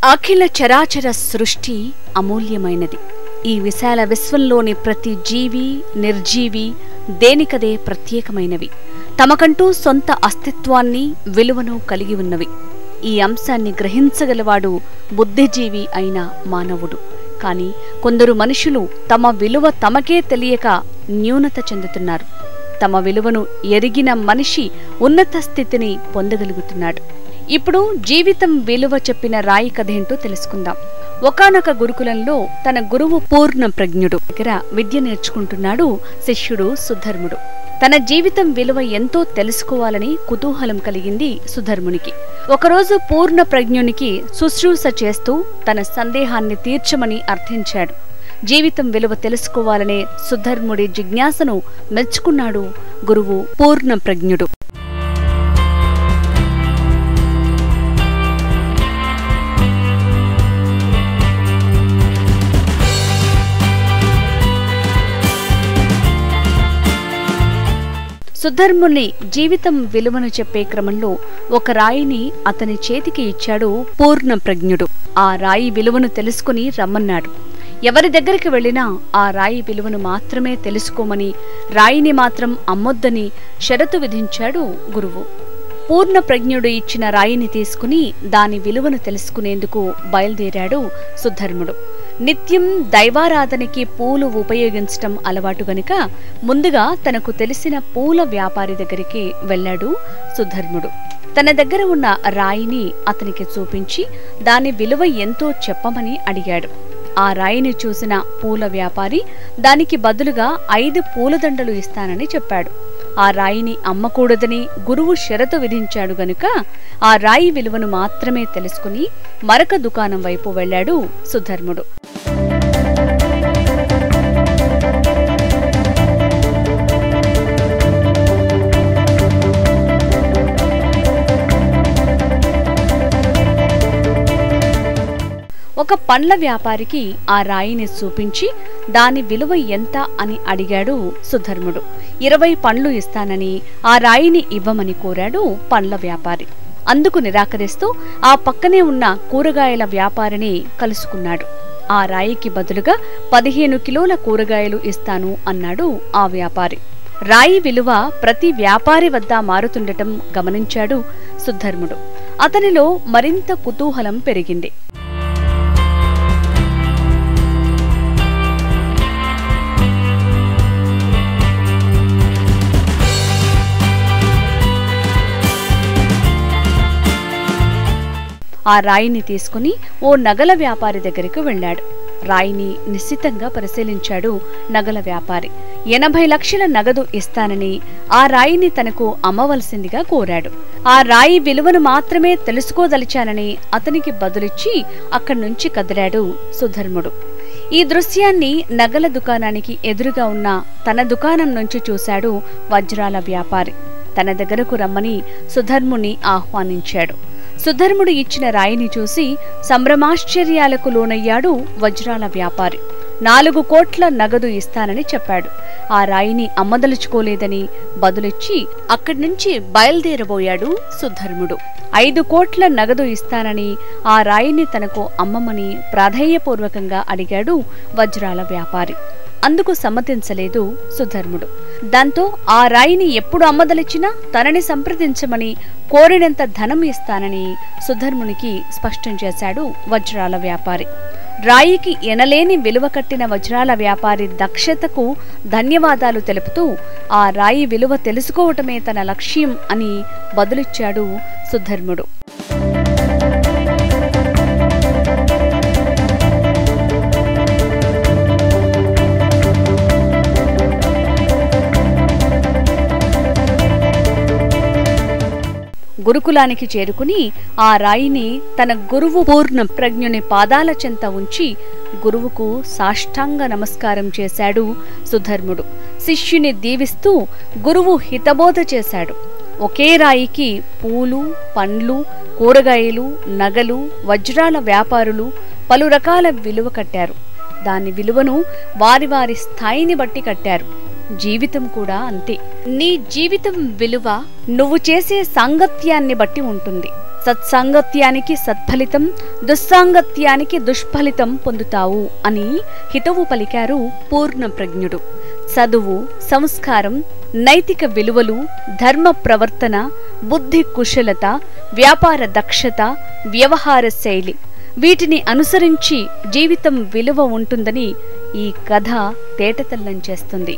అఖిల చరాచర సృష్టి అమూల్యమైనది. ఈ విశాల విశ్వంలోని ప్రతి జీవి, నిర్జీవి దేనికదే ప్రత్యేకమైనవి. తమకంటూ సొంత అస్తిత్వాన్ని, విలువను కలిగి ఉన్నవి. ఈ అంశాన్ని గ్రహించగలవాడు బుద్ధిజీవి అయిన మానవుడు. కాని కొందరు మనుషులు తమ విలువ తమకే తెలియక న్యూనత చెందుతున్నారు. తమ విలువను ఎరిగిన మనిషి ఉన్నత స్థితిని పొందగలుగుతున్నాడు. ఇప్పుడు జీవితం విలువ చెప్పిన రాయి కథేంటో తెలుసుకుందాం. ఒకానొక గురుకులంలో తన గురువు పూర్ణ ప్రజ్ఞుడు దగ్గర విద్య నేర్చుకుంటున్నాడు శిష్యుడు సుధర్ముడు. తన జీవితం విలువ ఎంతో తెలుసుకోవాలని కుతూహలం కలిగింది సుధర్మునికి. ఒకరోజు పూర్ణ ప్రజ్ఞునికి శుశ్రూష చేస్తూ తన సందేహాన్ని తీర్చమని అర్థించాడు. జీవితం విలువ తెలుసుకోవాలనే సుధర్ముడి జిజ్ఞాసను మెచ్చుకున్నాడు గురువు పూర్ణ ప్రజ్ఞుడు. సుధర్ముని జీవితం విలువను చెప్పే క్రమంలో ఒక రాయిని అతని చేతికి ఇచ్చాడు పూర్ణ ప్రజ్ఞుడు. ఆ రాయి విలువను తెలుసుకుని రమ్మన్నాడు. ఎవరి దగ్గరికి వెళ్లినా ఆ రాయి విలువను మాత్రమే తెలుసుకోమని, రాయిని మాత్రం అమ్మొద్దని షరతు విధించాడు గురువు. పూర్ణ ప్రజ్ఞుడు ఇచ్చిన రాయిని తీసుకుని దాని విలువను తెలుసుకునేందుకు బయలుదేరాడు సుధర్ముడు. నిత్యం దైవారాధనకి పూలు ఉపయోగించటం అలవాటు గనుక ముందుగా తనకు తెలిసిన పూల వ్యాపారి దగ్గరికి వెళ్లాడు సుధర్ముడు. తన దగ్గర ఉన్న రాయిని అతనికి చూపించి దాని విలువ ఎంతో చెప్పమని అడిగాడు. ఆ రాయిని చూసిన పూల వ్యాపారి దానికి బదులుగా 5 పూలదండలు ఇస్తానని చెప్పాడు. ఆ రాయిని అమ్మకూడదని గురువు షరతు విధించాడు గనుక ఆ రాయి విలువను మాత్రమే తెలుసుకుని మరొక దుకాణం వైపు వెళ్లాడు సుధర్ముడు. ఒక పండ్ల వ్యాపారికి ఆ రాయిని చూపించి దాని విలువ ఎంత అని అడిగాడు సుధర్ముడు. 20 పండ్లు ఇస్తానని ఆ రాయిని ఇవ్వమని కోరాడు పండ్ల వ్యాపారి. అందుకు నిరాకరిస్తూ ఆ పక్కనే ఉన్న కూరగాయల వ్యాపారిని కలుసుకున్నాడు. ఆ రాయికి బదులుగా 15 కిలోల కూరగాయలు ఇస్తాను అన్నాడు ఆ వ్యాపారి. రాయి విలువ ప్రతి వ్యాపారి వద్ద మారుతుండటం గమనించాడు సుధర్ముడు. అతనిలో మరింత కుతూహలం పెరిగింది. ఆ రాయిని తీసుకుని ఓ నగల వ్యాపారి దగ్గరికి వెళ్లాడు. రాయిని నిశ్చితంగా పరిశీలించాడు నగల వ్యాపారి. 80 లక్షల నగదు ఇస్తానని ఆ రాయిని తనకు అమ్మవలసిందిగా కోరాడు. ఆ రాయి విలువను మాత్రమే తెలుసుకోదలిచానని అతనికి బదులిచ్చి అక్కడి నుంచి కదిలాడు సుధర్ముడు. ఈ దృశ్యాన్ని నగల దుకాణానికి ఎదురుగా ఉన్న తన దుకాణం నుంచి చూశాడు వజ్రాల వ్యాపారి. తన దగ్గరకు రమ్మని సుధర్ముని ఆహ్వానించాడు. సుధర్ముడు ఇచ్చిన రాయిని చూసి సంభ్రమాశ్చర్యాలకు లోనయ్యాడు వజ్రాల వ్యాపారి. 4 కోట్ల నగదు ఇస్తానని చెప్పాడు. ఆ రాయిని అమ్మదలుచుకోలేదని బదులిచ్చి అక్కడి నుంచి బయలుదేరబోయాడు సుధర్ముడు. 5 కోట్ల నగదు ఇస్తానని ఆ రాయిని తనకు అమ్మమని ప్రాధేయపూర్వకంగా అడిగాడు వజ్రాల వ్యాపారి. అందుకు సమ్మతించలేదు సుధర్ముడు. దాంతో ఆ రాయిని ఎప్పుడు అమ్మదలిచినా తనని సంప్రదించమని, కోరినంత ధనం ఇస్తానని సుధర్మునికి స్పష్టం చేశాడు వజ్రాల వ్యాపారి. రాయికి ఎనలేని విలువ కట్టిన వజ్రాల వ్యాపారి దక్షతకు ధన్యవాదాలు తెలుపుతూ ఆ రాయి విలువ తెలుసుకోవటమే తన లక్ష్యం అని బదులిచ్చాడు సుధర్ముడు. గురుకులానికి చేరుకుని ఆ రాయిని తన గురువు పూర్ణ ప్రజ్ఞుని పాదాల చెంత ఉంచి గురువుకు సాష్టాంగ నమస్కారం చేశాడు సుధర్ముడు. శిష్యుని దీవిస్తూ గురువు హితబోధ చేశాడు. ఒకే రాయికి పూలు, పండ్లు, కూరగాయలు, నగలు, వజ్రాల వ్యాపారులు పలు రకాల విలువ కట్టారు. దాని విలువను వారి వారి స్థాయిని బట్టి కట్టారు. జీవితం కూడా అంతే. నీ జీవితం విలువ నువ్వు చేసే సాంగత్యాన్ని బట్టి ఉంటుంది. సత్సాంగత్యానికి సత్ఫలితం, దుస్సాంగత్యానికి దుష్ఫలితం పొందుతావు అని హితవు పలికారు పూర్ణప్రజ్ఞుడు. చదువు, సంస్కారం, నైతిక విలువలు, ధర్మ ప్రవర్తన, బుద్ధి కుశలత, వ్యాపార దక్షత, వ్యవహార శైలి వీటిని అనుసరించి జీవితం విలువ ఉంటుందని ఈ కథ తేటతెల్లం చేస్తుంది.